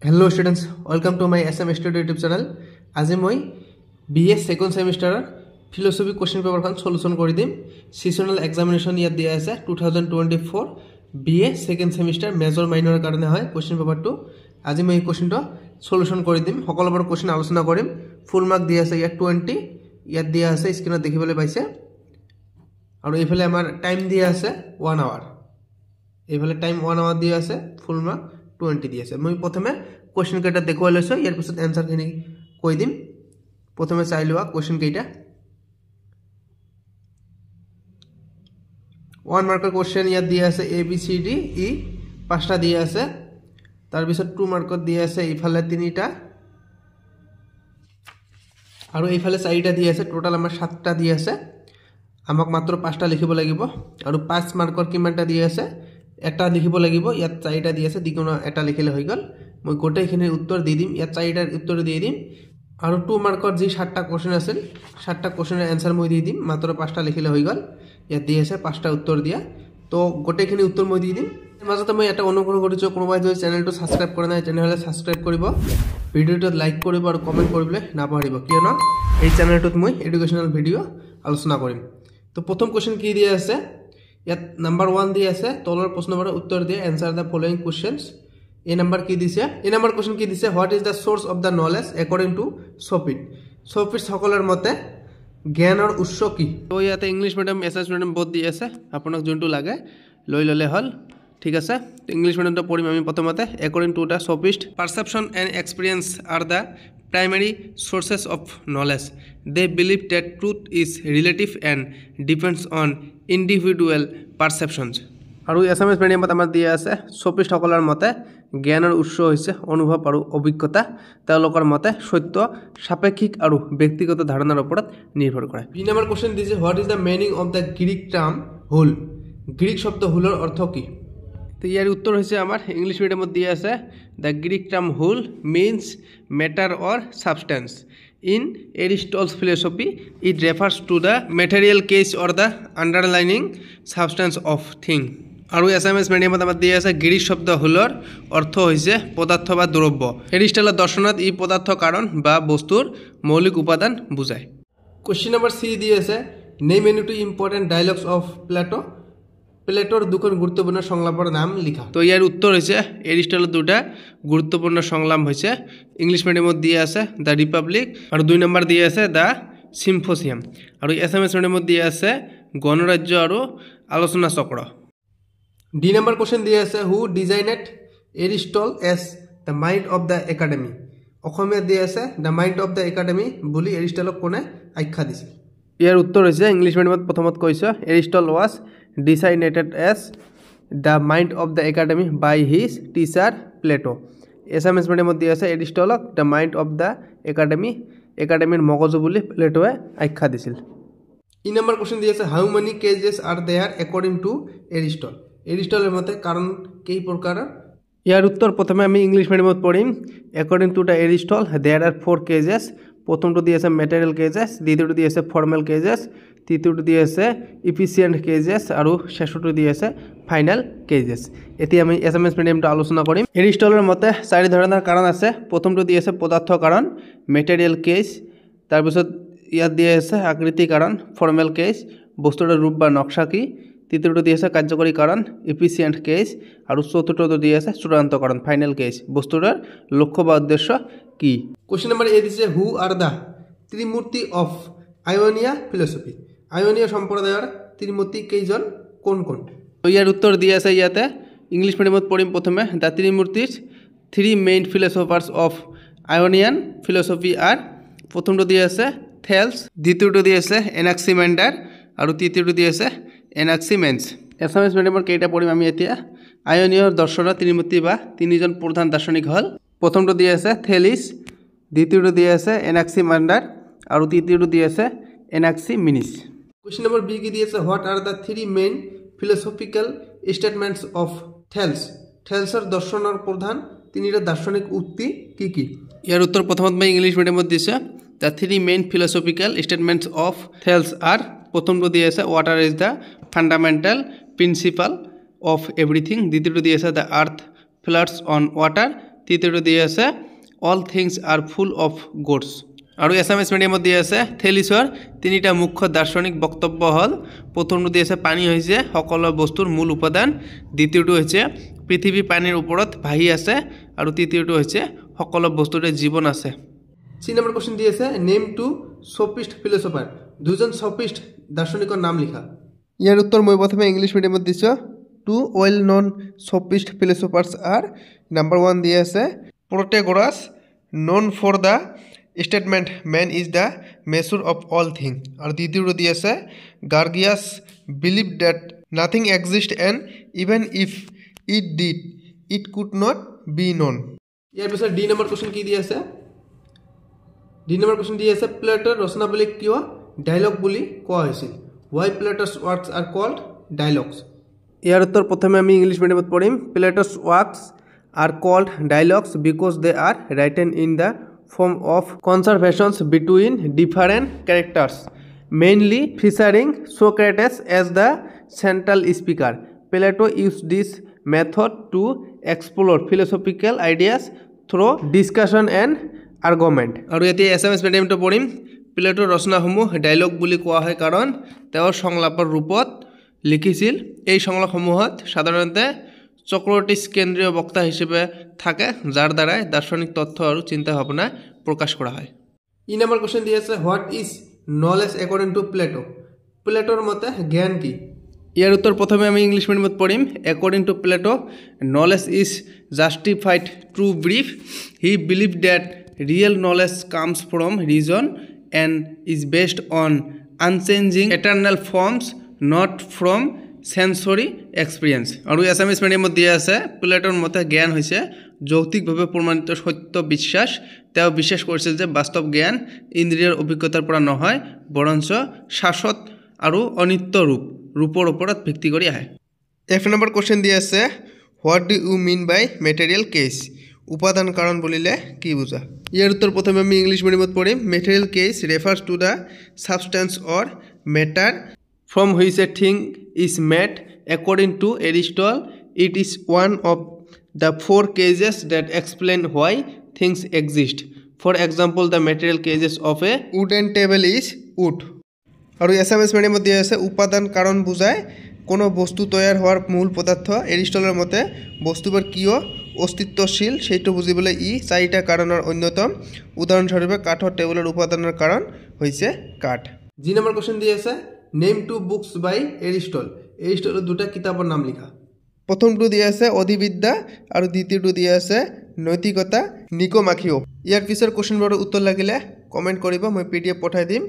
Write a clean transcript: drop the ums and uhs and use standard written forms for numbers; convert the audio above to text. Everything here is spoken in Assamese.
Hello students, welcome to my SM Studio YouTube channel. আজি মই BA second semester philosophy question paper kan solution kori dim. Seasonal examination ইয়াত দিয়া আছে 2024 BA second semester major minor karone hoy question paper to. আজি মই question to solution kori dim. Hokolobor question alochona korim. Full mark dia ase ইয়াত 20 ইয়াত দিয়া আছে স্ক্রিনত দেখিবলৈ পাইছে আৰু এইফালে আমাৰ টাইম দিয়া আছে 1 hour. এইফালে টাইম 1 hour দিয়া আছে ফুল মার্ক 20 দিয়েছে মই প্রথমে কোশ্চেন কেটা দেখুৱা লৈছো ইয়াৰ পিছত आंसर খিনি কৈ দিম প্ৰথমে চাই লোৱা কোশ্চেন কেটা 1 মাৰ্কৰ কোশ্চেন ইয়াত দিয়া আছে A B C D E পাঁচটা দিয়া আছে তাৰ পিছত 2 মাৰ্কত দিয়া আছে ইফালে তিনিটা আৰু ইফালে চাৰিটা দিয়া আছে টোটাল আমাৰ 7টা দিয়া আছে আমাক মাত্ৰ 5টা লিখিব লাগিব আৰু 5 মাৰ্কৰ কিমানটা দিয়া আছে এটা লিখিব লাগিব ইয়াত চাৰিটা দি আছে দিকোনো এটা লিখিলে হৈ গল মই গোটেইখিনি উত্তৰ দি দিম ইয়াত চাৰিটাৰ উত্তৰ দি দিম আৰু 2 মাৰ্কৰ যি 7টা কোশ্চেন আছিল 7টা কোশ্চেনৰ आंसर মই দি দিম মাত্ৰ 5টা লিখিলে হৈ গল ইয়াত দি আছে 5টা উত্তৰ দিয়া তো গোটেইখিনি উত্তৰ মই দি দিম মাজতে মই এটা অনুগ্ৰহ কৰিছো কোনোবাই যদি চেনেলটো সাবস্ক্ৰাইব কৰা নাই তেনেহলে সাবস্ক্ৰাইব কৰিব ভিডিওটো লাইক কৰিব আৰু কমেন্ট কৰিবলৈ নাপাহৰিব কিয়নো এই চেনেলটোত মই এডুকেশনাল ভিডিও আলোচনা কৰিম তো প্ৰথম কোশ্চেন কি দিয়া আছে ইয়াত নাম্বাৰ 1 দি আছে তলৰ প্ৰশ্নৰ উত্তৰ দিয়ে आंसर the following questions এই নাম্বার কি দিছে এই নাম্বার কোশ্চেন কি দিছে what is the source of the knowledge according to Sophit সকলৰ মতে জ্ঞানৰ উৎস কি তো ইয়াতে ইংলিশ মিডিয়াম এসএস মিডিয়াম বহুত দি আছে আপোনাক যোনটো লাগে লৈ ললে হল ঠিক আছে ইংলিশ মিডিয়ামটো পঢ়িম আমি প্ৰথমতে according to the Sophist perception and experience are the primary sources of knowledge. They believe that truth is relative and depends on individual perceptions. আৰু এছএমএছ মিডিয়ামত আমাৰ দিয়া আছে সফিষ্ট সকলৰ মতে জ্ঞানৰ উৎস হৈছে অনুভৱ আৰু অভিজ্ঞতা তেওঁলোকৰ মতে সত্য সাপেক্ষিক আৰু ব্যক্তিগত ধাৰণাৰ ওপৰত নিৰ্ভৰ কৰে বি নম্বৰ কোশ্চেন দিছে what is the meaning of the Greek term whole Greek শব্দ হোলৰ অৰ্থ কি তো ইয়াৰ উত্তৰ হৈছে আমাৰ ইংলিশ মিডিয়ামত দিয়া আছে the Greek term hyle means matter or substance in Aristotle's philosophy it refers to the material case or the underlying substance of thing আৰু এছএমএছ মিডিয়ামত আমাৰ দিয়া আছে গ্ৰীক শব্দ হোলৰ অৰ্থ হৈছে পদাৰ্থ বা দ্ৰব্য এৰিষ্টটলৰ দৰ্শনত ই পদাৰ্থ কাৰণ বা বস্তুৰ মৌলিক উপাদান বুজায় কোশ্চেন নম্বৰ সি দি আছে name any two important dialogues of Plato প্লেটোৰ দুখন গুৰুত্বপূৰ্ণ সংলাপৰ নাম লিখা তো ইয়াৰ উত্তৰ হৈছে এৰিষ্টটলৰ দুটা গুৰুত্বপূৰ্ণ সংলাপ হৈছে ইংলিশ মিডিয়ামত দিয়া আছে দ্য ৰিপাব্লিক আৰু 2 নম্বৰ দিয়া আছে দ্য সিম্পোজিয়াম আৰু এছএমএছ মিডিয়ামত দিয়া আছে গণৰাজ্য আৰু আলোচনা চক্ৰ ডি নম্বৰ কোশ্চেন দিয়া আছে who designed Aristotle as the mind of the academy Assamese দিয়া আছে the mind of the academy বুলি এৰিষ্টটলক কোনে আখ্যা দিছিল ইয়াৰ উত্তৰ হৈছে ইংলিশ মিডিয়ামত প্ৰথমত কৈছে Aristotle was designated as the mind of the academy by his teacher Plato. SMS মিডিয়ামত দিয়া আছে এৰিষ্টটলক the mind of the academy একাডেমীৰ মগজু বুলি প্লেটোৱে আখ্যা দিছিল ই নম্বৰ কোশ্চেন দিয়া আছে how many cases are there according to Aristotle এৰিষ্টটলৰ মতে কাৰণ কেই প্ৰকাৰৰ ইয়াৰ উত্তৰ প্ৰথমে আমি ইংলিশ মিডিয়ামত পঢ়িম according to the Aristotle there are 4 cases প্ৰথমটো দিয়া আছে ম্যাটেৰিয়েল কেজেস দ্বিতীয়টো দিয়া আছে ফৰ্মেল কেজেস তৃতীয়টো দিয়া আছে ইফিচিয়েন্ট কেজেস আৰু শেষটো দিয়া আছে ফাইনাল কেজেস এতি আমি এছএমএছ মিডিয়ামটো আলোচনা কৰিম এৰিষ্টটলৰ মতে চাৰি ধৰণৰ কাৰণ আছে প্ৰথমটো দিয়া আছে পদাৰ্থ কাৰণ ম্যাটেৰিয়েল কেজ তাৰ পিছত ইয়াত দিয়া আছে আকৃতি কাৰণ ফৰ্মেল কেজ বস্তুৰ ৰূপ বা নকশা কি তৃতীয়টো দিয়া আছে কাৰ্যকৰী কাৰণ ইফিচিয়েন্ট কেজ আৰু চতুৰ্থটো দিয়া আছে চূড়ান্ত কাৰণ ফাইনাল কেজ বস্তুৰ লক্ষ্য বা উদ্দেশ্য কি কোশ্চেন নম্বৰ এ দিছে who are the trimurti of Ionia philosophy Ionia সম্প্ৰদায়ৰ ত্ৰিমূৰ্তি কেইজন কোন কোন তো ইয়াৰ উত্তৰ দিয়া আছে ইয়াতে ইংলিশ মিডিয়ামত পঢ়িম প্ৰথমে দা ত্ৰিমূৰ্তিৰ 3 main philosophers of Ionian philosophy আৰ প্ৰথমটো দিয়া আছে থেলস দ্বিতীয়টো দিয়া আছে এনাক্সিমেন্ডাৰ আৰু তৃতীয়টো দিয়া আছে এনাক্সিমেন্স এছএমএছ মিডিয়ামৰ কেইটা পঢ়িম আমি এতিয়া আয়োনিয়াৰ দৰ্শনৰ ত্ৰিমূৰ্তি বা তিনিজন প্ৰধান দাৰ্শনিক হল প্ৰথমটো দিয়া আছে থেলিস দ্বিতীয়টো দিয়া আছে এনাক্সিমেন্ডাৰ আৰু তৃতীয়টো দিয়া আছে এনাক্সিমিনিস কোশ্চেন নম্বৰ বি কি দিয়া আছে what are the 3 main philosophical statements of Thales থেলসৰ দৰ্শনৰ প্ৰধান তিনিটা দাৰ্শনিক উক্তি কি কি ইয়াৰ উত্তৰ প্ৰথমত মই ইংলিশ মিডিয়ামত দিছে the 3 main philosophical statements of Thales আর প্ৰথমটো দিয়া আছে water is the fundamental principle of everything দ্বিতীয়টো দিয়া আছে the earth floats on water তৃতীয়টো দিয়ে আছে all things are full of gods. আৰু এছামিজ মিডিয়ামত দিয়ে আছে থেলিছৰ তিনিটা মুখ্য দাৰ্শনিক বক্তব্য হ'ল প্ৰথমটো দিয়ে আছে পানী হৈছে সকলো বস্তুৰ মূল উপাদান, দ্বিতীয়টো হৈছে পৃথিৱী পানীৰ ওপৰত ভাহি আছে আৰু তৃতীয়টো হৈছে সকলো বস্তুৰে জীৱন আছে। 3 নম্বৰ কোৱেশ্চন দি আছে নেম টু সফিষ্ট ফিলোসফাৰ, দুজন সফিষ্ট দাৰ্শনিকৰ নাম লিখা। ইয়াৰ উত্তৰ মই প্ৰথমে ইংলিছ মিডিয়ামত দিছো। Two well known sophist philosophers are number 1 দি আছে Protagoras known for the statement man is the measure of all things, আৰু দ্বিতীয়টো দি আছে গাৰ্গিয়াছ believed that nothing exists and even if it did it could not be known। ইয়াৰ পিছত ডি নম্বৰ কোৱেশ্চন কি দি আছে? ডি নম্বৰ কোৱেশ্চন দি আছে প্লেটোৰ ৰচনাৱলী কিয় ডায়লগ বুলি কোৱা হৈছিল? why Plato's works are called dialogues। ইয়াৰ উত্তৰ প্ৰথমে আমি ইংলিছ মিডিয়ামত পঢ়িম। Plato's works are called dialogues because they are written in the form of conversations between different characters, mainly featuring Socrates as the central speaker. Plato used this method to explore philosophical ideas through discussion and argument। আৰু এতিয়া এছামিজ মিডিয়ামটো পঢ়িম। প্লেটোৰ ৰচনাসমূহ ডায়লগ বুলি কোৱা হয় কাৰণ তেওঁৰ সংলাপৰ ৰূপত লিখিছিল। এই সংলাপসমূহত সাধাৰণতে সক্ৰেটিছ কেন্দ্ৰীয় বক্তা হিসেবে থাকে, যাৰ দ্বাৰাই দাৰ্শনিক তথ্য আৰু চিন্তা ভাৱনা প্ৰকাশ কৰা হয়। ই নম্বৰ কোৱেশ্চন দি আছে what is knowledge according to Plato, প্লেটোৰ মতে জ্ঞান কি? ইয়াৰ উত্তৰ প্ৰথমে আমি ইংলিছ মিডিয়ামত পঢ়িম। According to Plato knowledge is justified true belief, he believe that real knowledge comes from reason and is based on unchanging eternal forms not from sensory experience. আৰু এছামিজ মিডিয়ামত দিয়া আছে প্লেটোৰ মতে জ্ঞান হৈছে যৌক্তিকভাৱে প্ৰমাণিত সত্য বিশ্বাস। তেওঁ বিশ্বাস কৰিছিল যে বাস্তৱ জ্ঞান ইন্দ্ৰিয়ৰ অভিজ্ঞতাৰ পৰা নহয়, বৰঞ্চ শাশ্বত আৰু অনিত্য ৰূপৰ ওপৰত ভিত্তি কৰি আহে। এক নম্বৰ কোৱেশ্চন দি আছে what do you mean by material cause, উপাদান কাৰণ বুলিলে কি বুজা? ইয়াৰ উত্তৰ প্ৰথমে আমি ইংলিছ মিডিয়ামত পঢ়িম। Material cause refers to the substance or matter from which a thing is made. According to Aristotle, it is one of the 4 cases that explain why things exist. For example, the material cases of a wooden table is wood. আৰু এছামিজ মিডিয়ামত দিয়া আছে উপাদান কাৰণ বুজায় কোনো বস্তু তৈয়াৰ হোৱাৰ মূল পদাৰ্থ। এৰিষ্টটলৰ মতে বস্তুবোৰ কিয় অস্তিত্বশীল সেইটো বুজিবলৈ ই 4টা কাৰণৰ অন্যতম। উদাহৰণস্বৰূপে কাঠৰ টেবুলৰ উপাদানৰ কাৰণ হৈছে কাঠ। জি নম্বৰ কোৱেশ্চন দি আছে নেম টু বুকস বাই এৰিষ্টটল, এৰিষ্টটলৰ 2টা কিতাপৰ নাম লিখা। প্ৰথমটো দিয়া আছে অধিবিদ্যা আৰু দ্বিতীয়টো দিয়া আছে নৈতিকতা নিকোমাখিও। ইয়াৰ পিছৰ কোৱেশ্চনবোৰৰ উত্তৰ লাগিলে কমেণ্ট কৰিব, মই PDF পঠাই দিম।